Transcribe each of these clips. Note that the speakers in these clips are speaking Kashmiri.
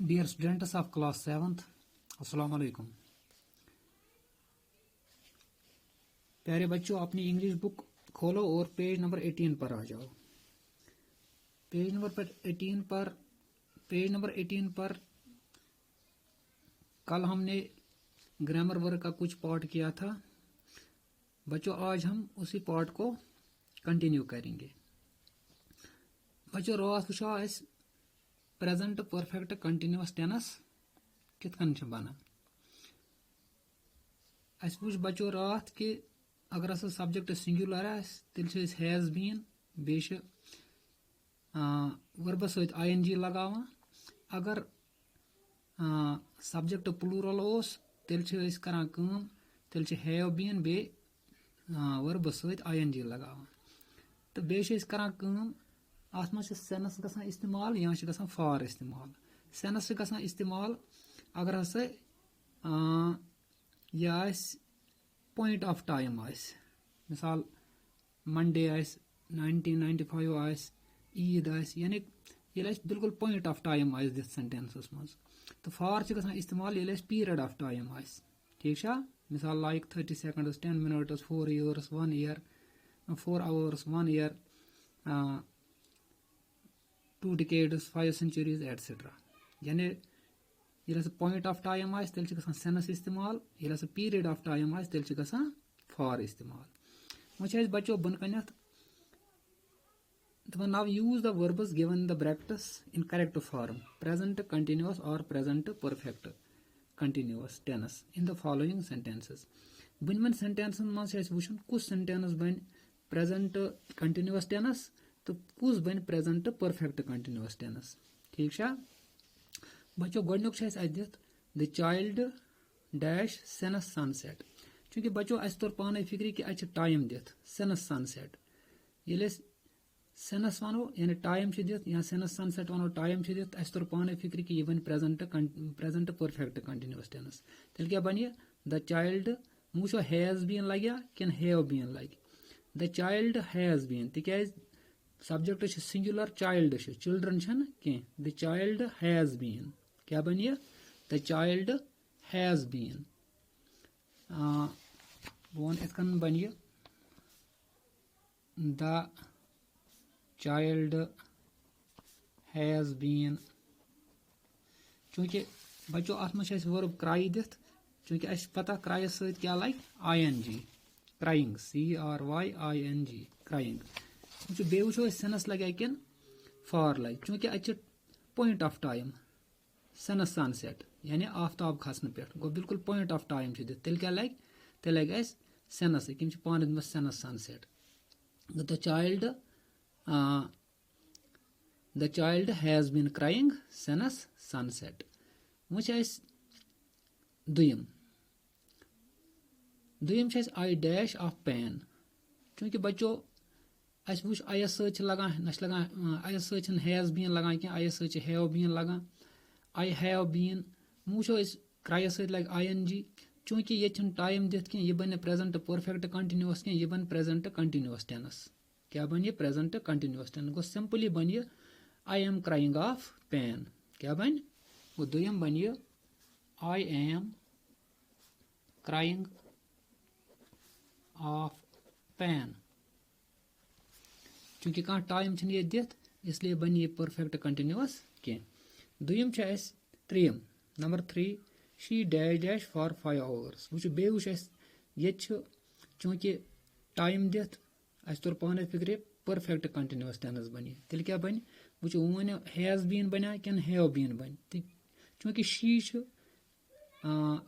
Dear students of class 7th, अस्सलाम वालेकुम। प्यारे बच्चों, अपनी इंग्लिश बुक खोलो और पेज नंबर 18 पर आ जाओ। पेज नंबर 18 पर कल हमने ग्रामर वर्क का कुछ पार्ट किया था। बच्चों, आज हम उसी पार्ट को कंटिन्यू करेंगे। बच्चों, रात वुचो अस प्रेजेंट परफेक्ट कंटिन्यूअस टेंस कित कन छ बना। अस वुच बच्चों रात कि अगर अस सब्जेक्ट सिंगुलर तेल हैज बीन बेश वर्ब सहित ING लगावान। अगर सब्जेक्ट प्लूरल ओस तेल करान काम, तेल हैव बीन बे वर्ब सहित ING लगावान। तो बेश करान काम अत मज सेंस गसान इस्तेमाल या गसान फॉर इस्तेमाल। सेंस गसान इस्तेमाल अगर हसा यह पॉइंट ऑफ टाइम आस, मिसाल मंडे आस, 1995 आस, ईद आस, यानी ये बिल्कुल पॉइंट ऑफ टाइम आस दिथ सेंटेंसस मज। तो फॉर गसान इस्तेमाल ये पीरियड ऑफ टाइम आस। ठीक है, मिसाल like 30 seconds, 10 minutes, 4 years, 1 year, 4 hours, 1 year, 2 decades, 5 centuries, etc. यानी ये पॉइंट ऑफ टाइम आस तेल सेंस इस्तेमाल, ये पीरियड ऑफ टाइम आस तेल फॉर इस्तेमाल। वो बच्चों बन कन now use the verbs given in the brackets in correct form present continuous और present perfect continuous tense in the following sentences. बुनमन सेंटेंसन मज वुचन कुछ सेंटेंस बन प्रेजेंट कंटिन्यूअस टेंस तो कुछ बन प्रेजेंट परफेक्ट कंटिन्यूअस टेंस। ठीक है बच्चों, गोडनुक दित द चाइल्ड डैश सेनस सनसेट। चूंकि बच्चों अस तोर पाने फिक्री कि अच्छे टाइम दित सेनस सनसेट। ये सेनस वनो यानी टाइम दित या सेनस सनसेट वनो टाइम दित, अस तोर पाने फिक्री कि यह बन प्रेजेंट परफेक्ट कंटिन्यूअस टेंस। तेल क्या बन द चाइल्ड वो हैज बीन लगे कि हैव बीन लगे। द चाइल्ड हैज बीन तिक सब्जेक्ट सिंगुलर, चाइल्ड चिल्ड्रन कह। द चाइल्ड हैज बीन क्या बन द चाइल्ड हैज बीन। वन इत बन द चाइल्ड हैज बीन। चूंकि बच्चों अत मज वर्ब क्राई दिथ, चूंकि अस पता क्राई सहित क्या लगे ING, क्राइंग, CRYING, क्राइंग। बे वो सेंस लगे कि फॉर लगे, चूंकि अच्छे पॉइंट ऑफ टाइम सेनस सनसेट यानी आफ्ताब खसन पे गो बिल्कुल पॉइंट ऑफ टाइम तेल क्या लगे, तेल लगे सेनस कि पान दिन since sunset. The child has been crying since sunset. वो दुयम आई डैश ऑफ पेन। चूंकि बच्चों अस वो आयस सत लगान न आयस सत हैज बीन लगान कि आयस सत हैव बीन लगान। आई हैव बीन वो क्राइस सत लगे ING। चूंकि ये टाइम दिथ कि यह बन प्रेजेंट परफेक्ट कंटिन्यूअस कि यह बन प्रेजेंट कंटिन्यूअस टेंस। क्या बन प्रेजेंट कंटिन्यूअस टेंस गो सिंपली बन I am crying of pain. क्या बन वो दुयम बन I am crying of pen. चूंकि कह टाइम ये दिथ इसलिए बन ये परफेक्ट कंटिन्यूअस कह। दुयम त्रीम number 3 she dash dash for 5 hours। वो बे वो ये चूंकि टाइम दिथ अस तोर पाने फिक्रे परफेक्ट कंटिन्यूअस टेंस बन। तेल क्या बन वो वन हैज बीन बना कि हैव बीन बन। चूंकि शी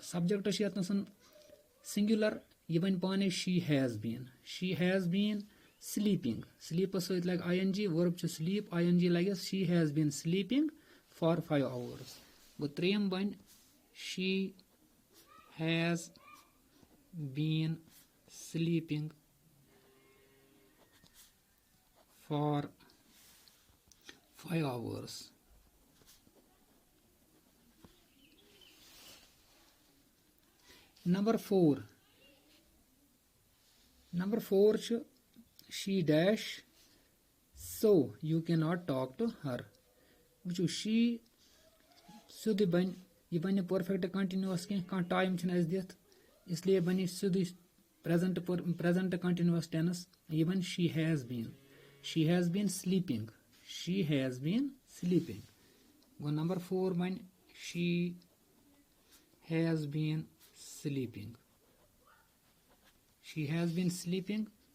सब्जेक्ट ये सिंगुलर यह बन पाने she has been sleeping. Sleep सहित लगे ING, वर्ब स्लीप ING लगे she has been sleeping for 5 hours। गो त्रेम बन she has been sleeping for 5 hours। Number 4 she dash so you can not talk to her. वो शी सिद्धि बन यह बन परफेक्ट कंटिन्यूअस कह टाइम दिथ इसलिए बन सिद्धि प्रेजेंट कंटिन्यूअस टेंस यह बन शी हैज बीन स्लीपिंग गो नंबर 4 बन she has been sleeping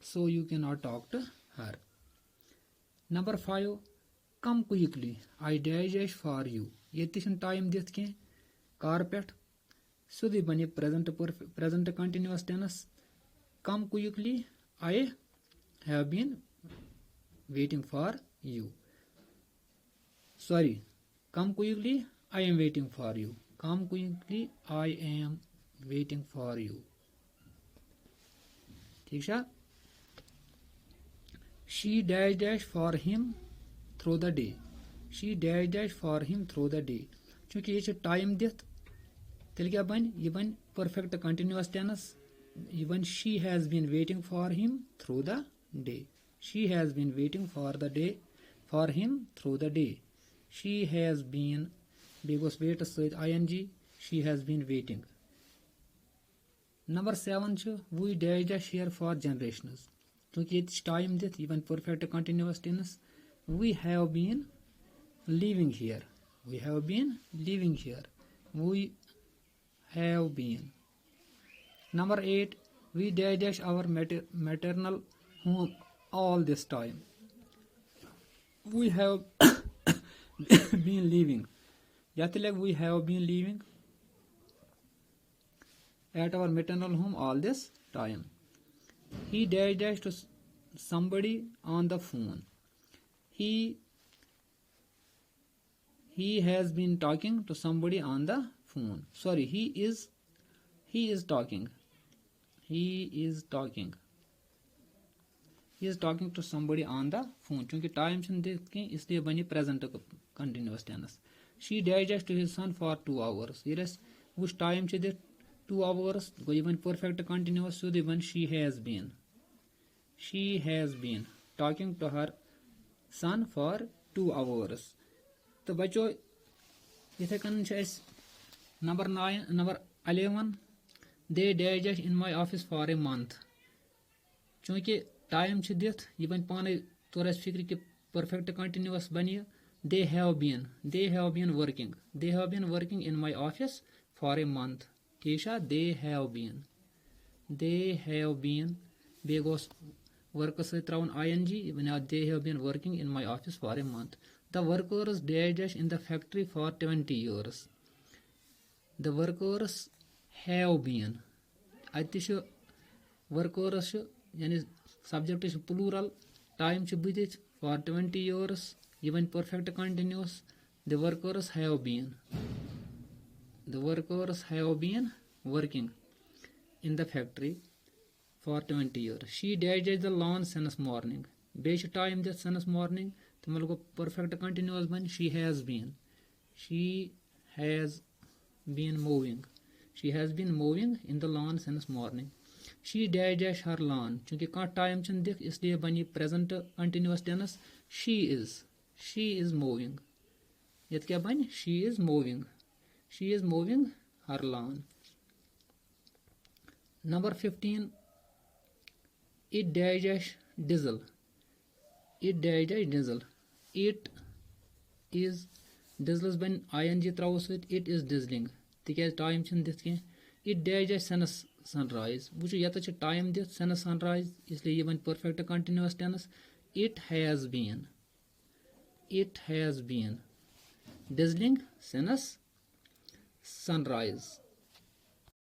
so you cannot talk to her. Number 5 come quickly I dash for you ये टाइम दिथ कह कार पे सोदी बन present continuous tense come quickly I have been waiting for you sorry come quickly I am waiting for you come quickly I am waiting for you ठीक है she dash for him through the day चूंकि ये टाइम दिथ तेल क्या बन यह बन परफेक्ट कंटिन्यूअस टेंस यह बन she has been waiting for him through the day she has been waiting for him through the day she has been begos wait ing she has been waiting. Number 7 we dash here for generations क्योंकि ये टाइम दिथ यह बन perfect continuous tense we have been living here we have been. Number 8 we dash our maternal home all this time we have been living we have been living at our maternal home all this time. He dash to somebody on the phone he has been talking to somebody on the phone sorry he is talking to somebody on the phone क्योंकि टाइम इसलिए बनी present continuous tense she dash to his son for 2 hours ये वो टाइम 2 hours गो ये बन परफेक्ट कंटिन्यूअस so बन she has been talking to her son for 2 hours तो बचो इथे कन number 11 they dash in my office for a month चूंकि टाइम दिथ यह बन पाने तोर फिक्र कि परफेक्ट कंटिन्यूअस बन they have been working in my office for a month ठीक है they have been बे गोस वर्क त्रावन ing बना they have been working in my office for a month. The workers dash in the factory for 20 years. The workers have been अत workers यानी subject plural time बुदित for 20 years even perfect continuous the workers have been working in the factory for 20 years. She dashes the lawn since morning. Base time that since morning तो मतलब को perfect continuous बन she has been moving in the lawn since morning. She dashes her lawn चूंकि कहाँ time चन दिख इसलिए बनी present continuous tense she is moving यत क्या बन she is moving her lawn. Number 15 it dashes diesel. It is diesel बन ing त्राव it is dieseling तिक टाइम दिख कह it dashes since sunrise वो ये टाइम दिख since sunrise इसलिए ये बन perfect continuous tense it has been dieseling since sunrise.